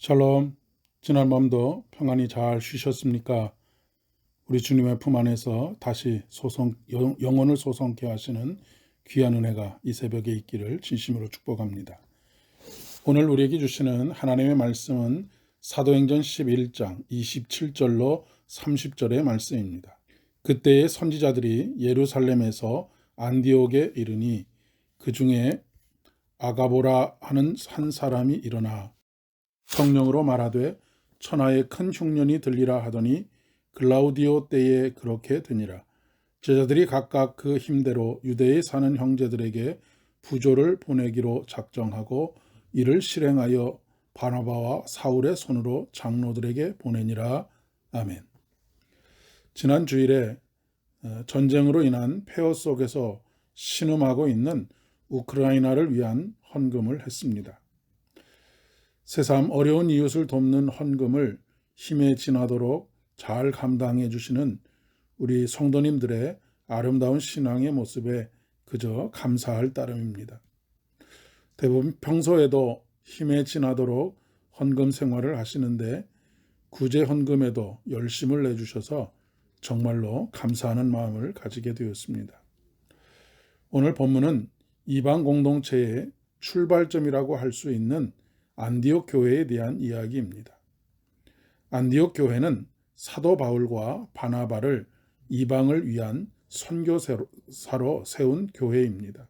샬롬, 지난 밤도 평안히 잘 쉬셨습니까? 우리 주님의 품 안에서 다시 영혼을 소성케 하시는 귀한 은혜가 이 새벽에 있기를 진심으로 축복합니다. 오늘 우리에게 주시는 하나님의 말씀은 사도행전 11장 27절로 30절의 말씀입니다. 그때의 선지자들이 예루살렘에서 안디옥에 이르니 그 중에 아가보라 하는 한 사람이 일어나 성령으로 말하되 천하에 큰 흉년이 들리라 하더니 글라우디오 때에 그렇게 되니라. 제자들이 각각 그 힘대로 유대에 사는 형제들에게 부조를 보내기로 작정하고 이를 실행하여 바나바와 사울의 손으로 장로들에게 보내니라. 아멘. 지난 주일에 전쟁으로 인한 폐허 속에서 신음하고 있는 우크라이나를 위한 헌금을 했습니다. 새삼 어려운 이웃을 돕는 헌금을 힘에 지나도록 잘 감당해 주시는 우리 성도님들의 아름다운 신앙의 모습에 그저 감사할 따름입니다. 대부분 평소에도 힘에 지나도록 헌금 생활을 하시는데 구제 헌금에도 열심을 내주셔서 정말로 감사하는 마음을 가지게 되었습니다. 오늘 본문은 이방 공동체의 출발점이라고 할 수 있는 안디옥 교회에 대한 이야기입니다. 안디옥 교회는 사도 바울과 바나바를 이방을 위한 선교사로 세운 교회입니다.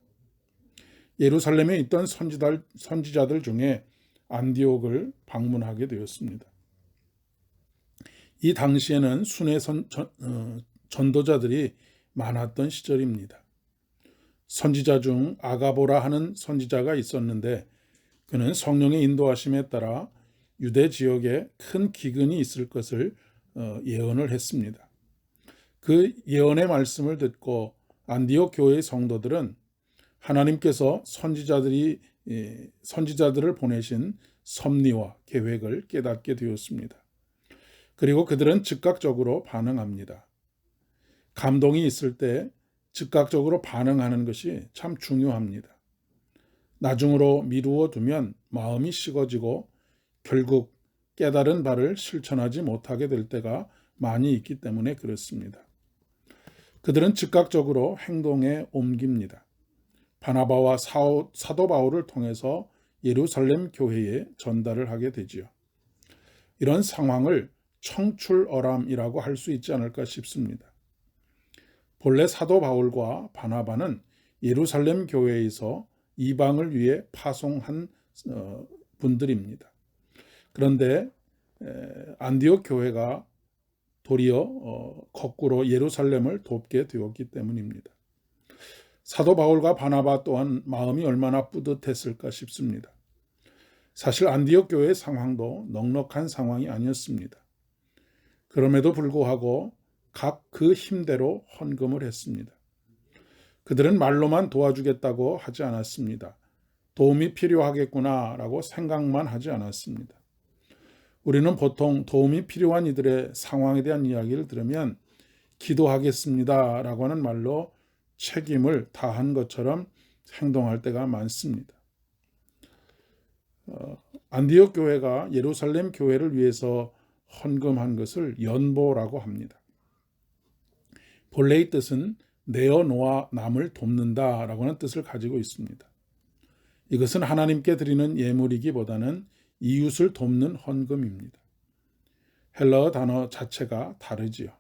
예루살렘에 있던 선지자들 중에 안디옥을 방문하게 되었습니다. 이 당시에는 순회 전도자들이 많았던 시절입니다. 선지자 중 아가보라 하는 선지자가 있었는데 그는 성령의 인도하심에 따라 유대 지역에 큰 기근이 있을 것을 예언을 했습니다. 그 예언의 말씀을 듣고 안디옥 교회의 성도들은 하나님께서 선지자들을 보내신 섭리와 계획을 깨닫게 되었습니다. 그리고 그들은 즉각적으로 반응합니다. 감동이 있을 때 즉각적으로 반응하는 것이 참 중요합니다. 나중으로 미루어 두면 마음이 식어지고 결국 깨달은 바를 실천하지 못하게 될 때가 많이 있기 때문에 그렇습니다. 그들은 즉각적으로 행동에 옮깁니다. 바나바와 사도 바울을 통해서 예루살렘 교회에 전달을 하게 되지요. 이런 상황을 청출어람이라고 할 수 있지 않을까 싶습니다. 본래 사도 바울과 바나바는 예루살렘 교회에서 이방을 위해 파송한 분들입니다. 그런데 안디옥 교회가 도리어 거꾸로 예루살렘을 돕게 되었기 때문입니다. 사도 바울과 바나바 또한 마음이 얼마나 뿌듯했을까 싶습니다. 사실 안디옥 교회의 상황도 넉넉한 상황이 아니었습니다. 그럼에도 불구하고 각 그 힘대로 헌금을 했습니다. 그들은 말로만 도와주겠다고 하지 않았습니다. 도움이 필요하겠구나라고 생각만 하지 않았습니다. 우리는 보통 도움이 필요한 이들의 상황에 대한 이야기를 들으면 기도하겠습니다라고 하는 말로 책임을 다한 것처럼 행동할 때가 많습니다. 안디옥 교회가 예루살렘 교회를 위해서 헌금한 것을 연보라고 합니다. 본래의 뜻은 내어놓아 남을 돕는다라고 하는 뜻을 가지고 있습니다. 이것은 하나님께 드리는 예물이기보다는 이웃을 돕는 헌금입니다. 헬라어 단어 자체가 다르지요.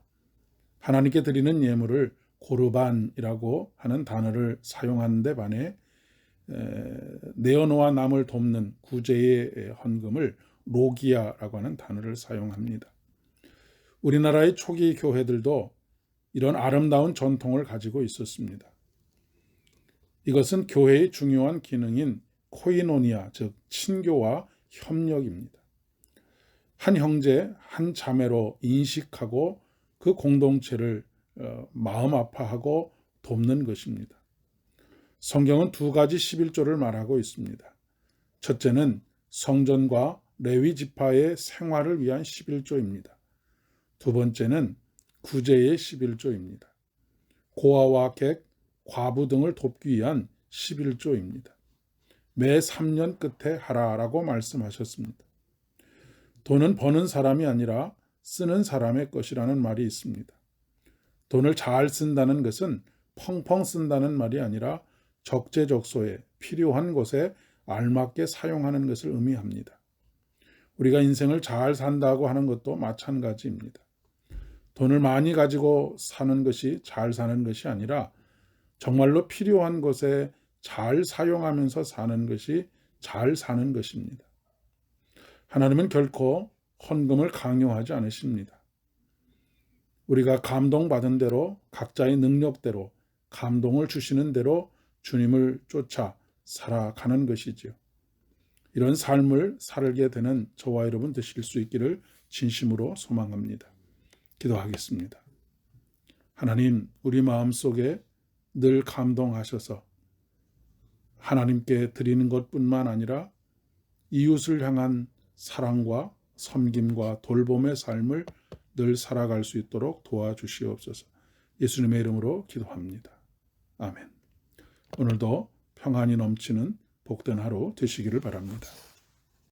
하나님께 드리는 예물을 고르반이라고 하는 단어를 사용하는 데 반해 내어놓아 남을 돕는 구제의 헌금을 로기아라고 하는 단어를 사용합니다. 우리나라의 초기 교회들도 이런 아름다운 전통을 가지고 있었습니다. 이것은 교회의 중요한 기능인 코이노니아, 즉 친교와 협력입니다. 한 형제, 한 자매로 인식하고 그 공동체를 마음 아파하고 돕는 것입니다. 성경은 두 가지 11조를 말하고 있습니다. 첫째는 성전과 레위 지파의 생활을 위한 11조입니다. 두 번째는 구제의 11조입니다. 고아와 객, 과부 등을 돕기 위한 11조입니다. 매 3년 끝에 하라라고 말씀하셨습니다. 돈은 버는 사람이 아니라 쓰는 사람의 것이라는 말이 있습니다. 돈을 잘 쓴다는 것은 펑펑 쓴다는 말이 아니라 적재적소에 필요한 곳에 알맞게 사용하는 것을 의미합니다. 우리가 인생을 잘 산다고 하는 것도 마찬가지입니다. 돈을 많이 가지고 사는 것이 잘 사는 것이 아니라 정말로 필요한 곳에 잘 사용하면서 사는 것이 잘 사는 것입니다. 하나님은 결코 헌금을 강요하지 않으십니다. 우리가 감동받은 대로 각자의 능력대로 감동을 주시는 대로 주님을 쫓아 살아가는 것이지요. 이런 삶을 살게 되는 저와 여러분 되실 수 있기를 진심으로 소망합니다. 기도하겠습니다. 하나님, 우리 마음속에 늘 감동하셔서 하나님께 드리는 것뿐만 아니라 이웃을 향한 사랑과 섬김과 돌봄의 삶을 늘 살아갈 수 있도록 도와주시옵소서. 예수님의 이름으로 기도합니다. 아멘. 오늘도 평안이 넘치는 복된 하루 되시기를 바랍니다.